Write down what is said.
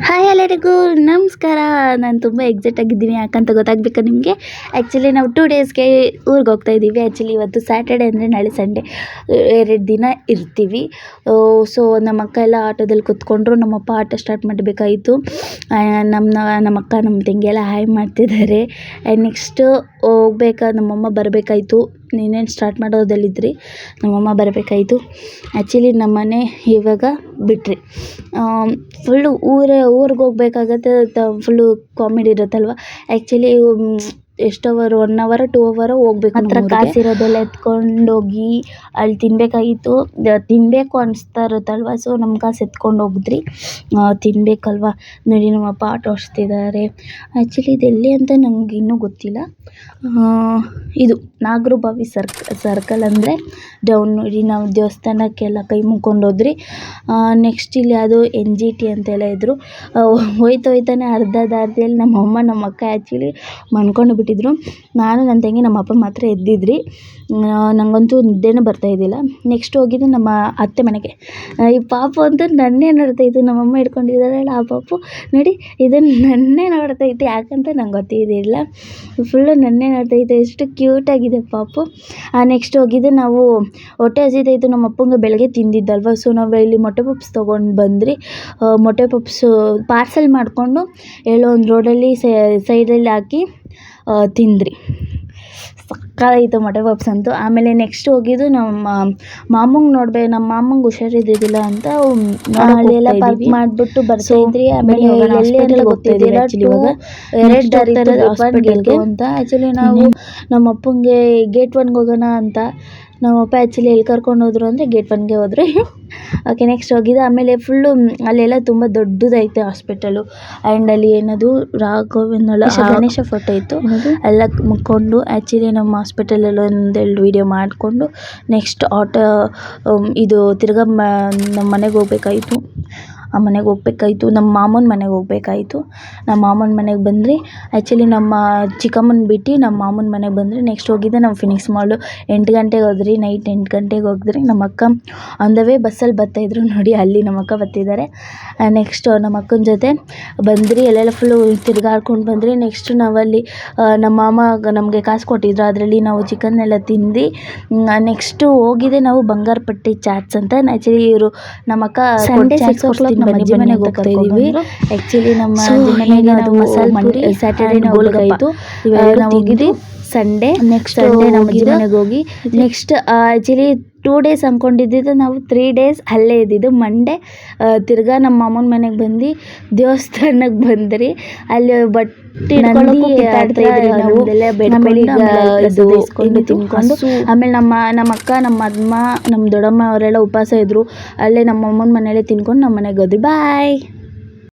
Hi ಎಲ್ಲರಿಗೂ ನಮಸ್ಕಾರ. ನಾನು ತುಂಬ ಎಕ್ಸೈಟ್ ಆಗಿದ್ದೀನಿ, ಯಾಕಂತ ಗೊತ್ತಾಗಬೇಕಾ ನಿಮಗೆ. ಆ್ಯಕ್ಚುಲಿ ನಾವು 2 ಡೇಸ್ಗೆ ಊರಿಗೆ ಹೋಗ್ತಾ ಇದ್ದೀವಿ. ಆ್ಯಕ್ಚುಲಿ ಇವತ್ತು ಸ್ಯಾಟರ್ಡೆ ಅಂದರೆ ನಾಳೆ ಸಂಡೇ 2 ದಿನ ಇರ್ತೀವಿ. ಸೊ ನಮ್ಮ ಅಕ್ಕ ಎಲ್ಲ ಆಟೋದಲ್ಲಿ ಕೂತ್ಕೊಂಡ್ರು. ನಮ್ಮಪ್ಪ ಆಟ ಸ್ಟಾರ್ಟ್ ಮಾಡಬೇಕಾಯಿತು. ನಮ್ಮ ಅಕ್ಕ ನಮ್ಮ ತಂಗಿ ಎಲ್ಲ ಹಾಯ್ ಮಾಡ್ತಿದ್ದಾರೆ. ನೆಕ್ಸ್ಟು ನಮ್ಮಮ್ಮ ಬರಬೇಕಾಯಿತು. ನೀನೇನು ಸ್ಟಾರ್ಟ್ ಮಾಡೋದಲ್ಲಿದ್ರಿ, ನಮ್ಮಮ್ಮ ಬರಬೇಕಾಯಿತು. ಆ್ಯಕ್ಚುಲಿ ನಮ್ಮನೆ ಇವಾಗ ಬಿಟ್ರಿ ಫುಲ್ಲು ಊರಿಗೆ ಹೋಗ್ಬೇಕಾಗತ್ತೆ. ಫುಲ್ಲು ಕಾಮಿಡಿ ಇರುತ್ತಲ್ವ. ಆ್ಯಕ್ಚುಲಿ ಎಷ್ಟು ಅವರ್ 1 ಅವರ್ 2 ಅವರ್ ಹೋಗ್ಬೇಕು. ಹತ್ರ ಕಾಸಿರೋದೆಲ್ಲ ಎತ್ಕೊಂಡೋಗಿ ಅಲ್ಲಿ ತಿನ್ನಬೇಕಾಗಿತ್ತು. ತಿನ್ನಬೇಕು ಅನಿಸ್ತಾ ಇರುತ್ತಲ್ವ. ಸೊ ನಮ್ಮ ಕಾಸು ಎತ್ಕೊಂಡು ಹೋಗಿದ್ರಿ, ತಿನ್ನಬೇಕಲ್ವ. ನೋಡಿ ನಮ್ಮಪ್ಪ ಆಟೋ ಓಡಿಸ್ತಿದ್ದಾರೆ. ಆ್ಯಕ್ಚುಲಿ ಇದು ಎಲ್ಲಿ ಅಂತ ನಂಗೆ ಇನ್ನೂ ಗೊತ್ತಿಲ್ಲ. ಇದು ನಾಗರಬಾವಿ ಸರ್ಕಲ್ ಅಂದರೆ ಡೌನ್ ನೋಡಿ. ನಾವು ದೇವಸ್ಥಾನಕ್ಕೆಲ್ಲ ಕೈ ಮುಗ್ಕೊಂಡು ಹೋದ್ರಿ. ನೆಕ್ಸ್ಟ್ ಇಲ್ಲಿ ಅದು NGT ಅಂತೆಲ್ಲ ಇದ್ದರು. ಹೋಯ್ತಾನೆ ಅರ್ಧ ದಾರಿಯಲ್ಲಿ ನಮ್ಮಮ್ಮ ನಮ್ಮ ಅಕ್ಕ ಆ್ಯಕ್ಚುಲಿ ಮನ್ಕೊಂಡು ಬಿಟ್ಟಿದ್ರು. ನಾನು ನನ್ನ ತಂಗಿ ನಮ್ಮ ಅಪ್ಪ ಮಾತ್ರ ಎದ್ದಿದ್ರಿ. ನನಗಂತೂ ನಿದ್ದೆನೇ ಬರ್ತಾಯಿದ್ದಿಲ್ಲ. ನೆಕ್ಸ್ಟ್ ಹೋಗಿದ್ದು ನಮ್ಮ ಅತ್ತೆ ಮನೆಗೆ. ಈ ಪಾಪು ಅಂತೂ ನನ್ನೇ ನೋಡ್ತಾಯಿತ್ತು. ನಮ್ಮಮ್ಮ ಹಿಡ್ಕೊಂಡಿದ್ದಾರಲ್ಲ ಆ ಪಾಪು ನೋಡಿ, ಇದನ್ನು ನನ್ನೇ ನೋಡ್ತಾಯಿತ್ತು. ಯಾಕಂತ ನಂಗೆ ಗೊತ್ತಿದ್ದಿಲ್ಲ. ಫುಲ್ಲು ನನ್ನೇ ನೋಡ್ತಾಯಿತ್ತು. ಎಷ್ಟು ಕ್ಯೂಟಾಗಿದೆ ಪಾಪು. ನೆಕ್ಸ್ಟ್ ಹೋಗಿದ್ದು ನಾವು ಹೊಟ್ಟೆ ಹಸಿತಾಯಿತ್ತು. ನಮ್ಮ ಅಪ್ಪಂಗೆ ಬೆಳಗ್ಗೆ ತಿಂದಿದ್ದಲ್ವ. ಸೊ ನಾವು ಇಲ್ಲಿ ಮೊಟ್ಟೆ ಪಪ್ಸ್ ತೊಗೊಂಡು ಬಂದ್ರಿ. ಮೊಟ್ಟೆ ಪಪ್ಸು ಪಾರ್ಸೆಲ್ ಮಾಡಿಕೊಂಡು ಎಲ್ಲೋ ಒಂದು ರೋಡಲ್ಲಿ ಸೈಡಲ್ಲಿ ಹಾಕಿ ತಿಂದ್ರಿ. ಸಕ್ಕತ್ತಾಯಿತು ಮೊಟ್ಟೆ ಪಪ್ಸ್ ಅಂತೂ. ಆಮೇಲೆ ನೆಕ್ಸ್ಟ್ ಹೋಗಿದ್ದು ನಮ್ಮ ಮಾಮಂಗೆ ನಮ್ಮ ಮಾಮಂಗೆ ಹುಷಾರಿದ್ದಿಲ್ಲ ಅಂತ ಅಲ್ಲೆಲ್ಲ ಪಾರ್ಕ್ ಮಾಡಿಬಿಟ್ಟು ಬರ್ತಾಯಿದ್ರಿ. ಆಮೇಲೆ ಎಲ್ಲಿ ಗೊತ್ತಿದ್ದಿಲ್ಲ. ಇವಾಗ 2 ದಾರಿ ಹಾಸ್ಪಿಟಲ್ಗೆ ಅಂತ. ಆ್ಯಕ್ಚುಲಿ ನಾವು ನಮ್ಮ ಅಪ್ಪಂಗೆ ಗೇಟ್ 1ಗೆ ಹೋಗೋಣ ಅಂತ ನಮ್ಮಪ್ಪ ಆ್ಯಕ್ಚುಲಿ ಎಲ್ಲಿ ಕರ್ಕೊಂಡು ಹೋದ್ರು ಅಂದರೆ ಗೇಟ್ 1ಗೆ ಹೋದ್ರಿ. ಓಕೆ, ನೆಕ್ಸ್ಟ್ ಹೋಗಿದ್ದು. ಆಮೇಲೆ ಫುಲ್ಲು ಅಲ್ಲೆಲ್ಲ ತುಂಬ ದೊಡ್ಡದೈತೆ ಹಾಸ್ಪಿಟಲು. ಆ್ಯಂಡ್ ಅಲ್ಲಿ ಏನದು ರಾಘವೇಂದ್ರ ಗಣೇಶ ಫೋಟೋ ಇತ್ತು. ಎಲ್ಲ ಮುಕ್ಕೊಂಡು ಆ್ಯಕ್ಚುಲಿ ನಮ್ಮ ಹಾಸ್ಪಿಟಲಲ್ಲಿ 1-2 ವೀಡಿಯೋ ಮಾಡಿಕೊಂಡು ನೆಕ್ಸ್ಟ್ ಇದು ತಿರ್ಗಾ ನಮ್ಮ ಮನೆಗೆ ಹೋಗ್ಬೇಕಾಯಿತು. ನಮ್ಮ ಮಾಮನ ಮನೆಗೆ ಹೋಗ್ಬೇಕಾಯಿತು. ನಮ್ಮ ಮಾಮನ ಮನೆಗೆ ಬಂದ್ರಿ. ಆ್ಯಕ್ಚುಲಿ ನಮ್ಮ ಚಿಕ್ಕಮ್ಮನ ಬಿಟ್ಟು ನಮ್ಮ ಮಾಮನ ಮನೆಗೆ ಬಂದ್ರಿ. ನೆಕ್ಸ್ಟ್ ಹೋಗಿದ್ದೆ ನಾವು ಫಿನಿಕ್ಸ್ ಮಾಲು. 8 ಗಂಟೆಗೆ ಹೋದ್ರಿ. ನೈಟ್ 8 ಗಂಟೆಗೆ ಹೋಗಿದ್ರಿ. ನಮ್ಮ ಅಕ್ಕ ಆನ್ ದ ವೇ ಬಸ್ಸಲ್ಲಿ ಬರ್ತಾಯಿದ್ರು ನೋಡಿ. ಅಲ್ಲಿ ನಮ್ಮ ಅಕ್ಕ ಬರ್ತಿದ್ದಾರೆ. ನೆಕ್ಸ್ಟ್ ನಮ್ಮ ಅಕ್ಕನ ಜೊತೆ ಬಂದ್ರಿ. ಅಲ್ಲೆಲ್ಲ ಫುಲ್ಲು ತಿರ್ಗಾಡ್ಕೊಂಡು ಬಂದ್ರಿ. ನೆಕ್ಸ್ಟ್ ನಾವಲ್ಲಿ ನಮ್ಮ ಮಾಮ ನಮಗೆ ಕಾಸು ಕೊಟ್ಟಿದ್ರು. ಅದರಲ್ಲಿ ನಾವು ಚಿಕನ್ನೆಲ್ಲ ತಿಂದು ನೆಕ್ಸ್ಟು ಹೋಗಿದೆ ನಾವು ಬಂಗಾರಪಟ್ಟಿ ಚಾಟ್ಸ್ ಅಂತ. ಆ್ಯಕ್ಚುಲಿ ಇವರು ನಮ್ಮ ಅಕ್ಕ ಸಂಡೇ 6 o'clock ನಮ್ಮ ಅಜ್ಜಿ ಮನೆಗೆ ಹೋಗ್ತಾ ಇದ್ದೀವಿ. ಆ್ಯಕ್ಚುಲಿ ನಮ್ಮ ಮನೆಗೆ ಅದು ಮಸಾಲೆ ಪೂರಿ, ಸ್ಯಾಟರ್ಡೇ ಗೋಲ್ಗಪ್ಪ ನಾವು ಹೋಗಿದ್ವಿ. ಸಂಡೇ ನೆಕ್ಸ್ಟ್ ಸಂಡೇ ನಮ್ಮ ಅಜ್ಜಿ ಮನೆಗೆ ಹೋಗಿ ನೆಕ್ಸ್ಟ್ ಆ್ಯಕ್ಚುಲಿ 2 ಡೇಸ್ ಅಂದ್ಕೊಂಡಿದ್ದು ನಾವು 3 ಡೇಸ್ ಅಲ್ಲೇ ಇದ್ದಿದ್ದು. ಮಂಡೇ ತಿರ್ಗಾ ನಮ್ಮ ಮಾಮನ ಮನೆಗೆ ಬಂದು ದೇವಸ್ಥಾನಕ್ಕೆ ಬಂದ್ರಿ. ಅಲ್ಲಿ ಬಟ್ಟೆ ತಿನ್ಕೊಂಡು ಆಮೇಲೆ ನಮ್ಮ ಅಕ್ಕ ನಮ್ಮ ಅಮ್ಮ ನಮ್ಮ ದೊಡ್ಡಮ್ಮ ಅವರೆಲ್ಲ ಉಪವಾಸ ಇದ್ದರು. ಅಲ್ಲೇ ನಮ್ಮ ಅಮ್ಮನ ಮನೆಯಲ್ಲೇ ತಿನ್ಕೊಂಡು ನಮ್ಮ ಮನೆಗೆ ಹೋದ್ವಿ. ಬಾಯ್.